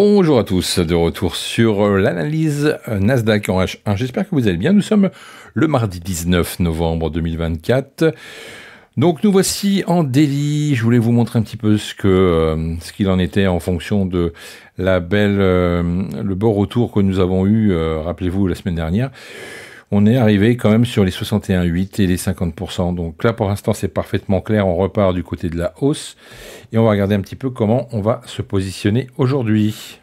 Bonjour à tous, de retour sur l'analyse Nasdaq en H1. J'espère que vous allez bien. Nous sommes le mardi 19 novembre 2024. Donc nous voici en daily. Je voulais vous montrer un petit peu ce qu'il en était en fonction de le beau retour que nous avons eu, rappelez-vous, la semaine dernière. On est arrivé quand même sur les 61,8 et les 50%. Donc là, pour l'instant, c'est parfaitement clair. On repart du côté de la hausse. Et on va regarder un petit peu comment on va se positionner aujourd'hui.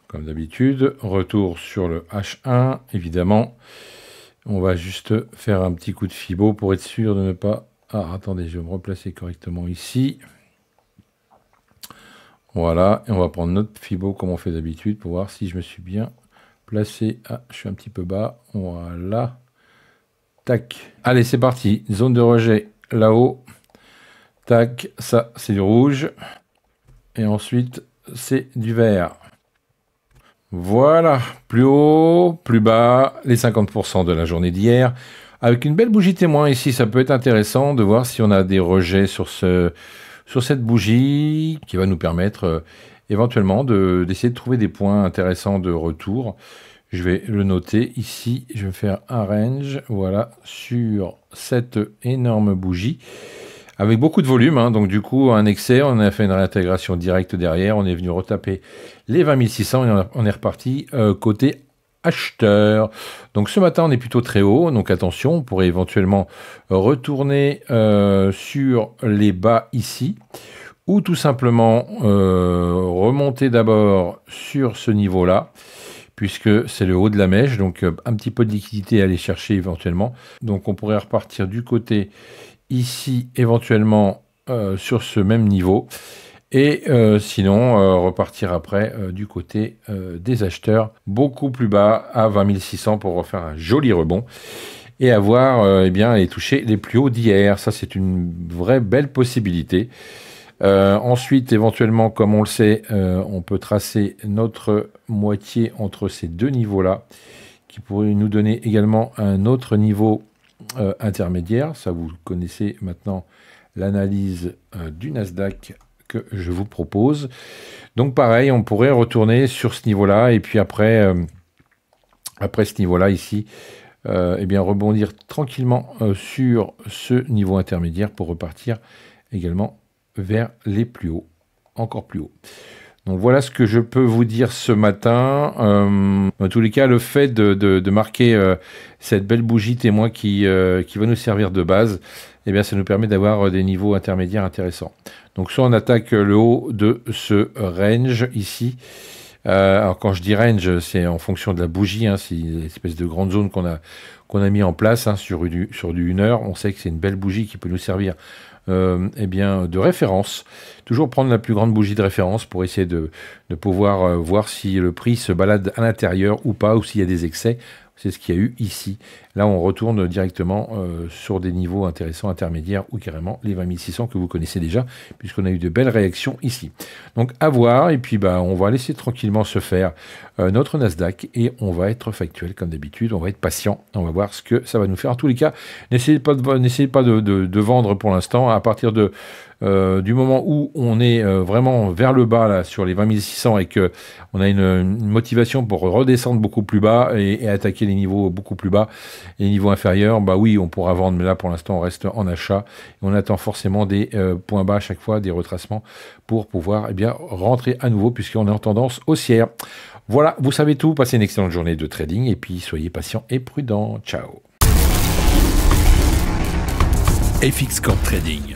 Comme d'habitude, retour sur le H1, évidemment. On va juste faire un petit coup de Fibo pour être sûr de ne pas... Ah, attendez, je vais me replacer correctement ici. Voilà, et on va prendre notre Fibo comme on fait d'habitude pour voir si je me suis bien placé. Ah, je suis un petit peu bas. Voilà. Tac. Allez, c'est parti. Zone de rejet là-haut. Tac, ça, c'est du rouge. Et ensuite, c'est du vert. Voilà, plus haut, plus bas, les 50% de la journée d'hier. Avec une belle bougie témoin ici, ça peut être intéressant de voir si on a des rejets sur cette bougie qui va nous permettre éventuellement d'essayer de trouver des points intéressants de retour. Je vais le noter ici, je vais faire un range, voilà, sur cette énorme bougie. Avec beaucoup de volume, hein, donc du coup, un excès, on a fait une réintégration directe derrière, on est venu retaper les 20 600 et on est reparti côté acheteur. Donc ce matin, on est plutôt très haut, donc attention, on pourrait éventuellement retourner sur les bas ici, ou tout simplement remonter d'abord sur ce niveau-là, puisque c'est le haut de la mèche, donc un petit peu de liquidité à aller chercher éventuellement. Donc on pourrait repartir du côté ici, éventuellement, sur ce même niveau. Et sinon, repartir après du côté des acheteurs, beaucoup plus bas, à 20 600 pour refaire un joli rebond. Et avoir, eh bien, et toucher les plus hauts d'hier. Ça, c'est une vraie belle possibilité. Ensuite, éventuellement, comme on le sait, on peut tracer notre moitié entre ces deux niveaux-là, qui pourrait nous donner également un autre niveau intermédiaire. Ça, vous connaissez maintenant l'analyse du Nasdaq que je vous propose. Donc pareil, on pourrait retourner sur ce niveau-là et puis après ce niveau-là ici, eh bien rebondir tranquillement sur ce niveau intermédiaire pour repartir également vers les plus hauts, encore plus haut. Donc voilà ce que je peux vous dire ce matin. En tous les cas, le fait de marquer cette belle bougie témoin qui va nous servir de base, eh bien, ça nous permet d'avoir des niveaux intermédiaires intéressants. Donc soit on attaque le haut de ce range ici. Alors quand je dis range, c'est en fonction de la bougie, hein, c'est une espèce de grande zone qu'on a mis en place hein, sur du 1 heure. On sait que c'est une belle bougie qui peut nous servir eh bien, de référence. Toujours prendre la plus grande bougie de référence pour essayer de pouvoir voir si le prix se balade à l'intérieur ou pas, ou s'il y a des excès. C'est ce qu'il y a eu ici. Là, on retourne directement sur des niveaux intéressants, intermédiaires, ou carrément les 20 600 que vous connaissez déjà, puisqu'on a eu de belles réactions ici. Donc, à voir, et puis bah, on va laisser tranquillement se faire notre Nasdaq, et on va être factuel comme d'habitude, on va être patient, on va voir ce que ça va nous faire. En tous les cas, n'essayez pas de vendre pour l'instant, à partir du moment où on est vraiment vers le bas là, sur les 20 600 et qu'on a une motivation pour redescendre beaucoup plus bas et attaquer les niveaux beaucoup plus bas, les niveaux inférieurs, bah oui, on pourra vendre, mais là pour l'instant on reste en achat et on attend forcément des points bas à chaque fois, des retracements pour pouvoir eh bien, rentrer à nouveau puisqu'on est en tendance haussière. Voilà, vous savez tout, passez une excellente journée de trading et puis soyez patient et prudent. Ciao. FX Corp Trading,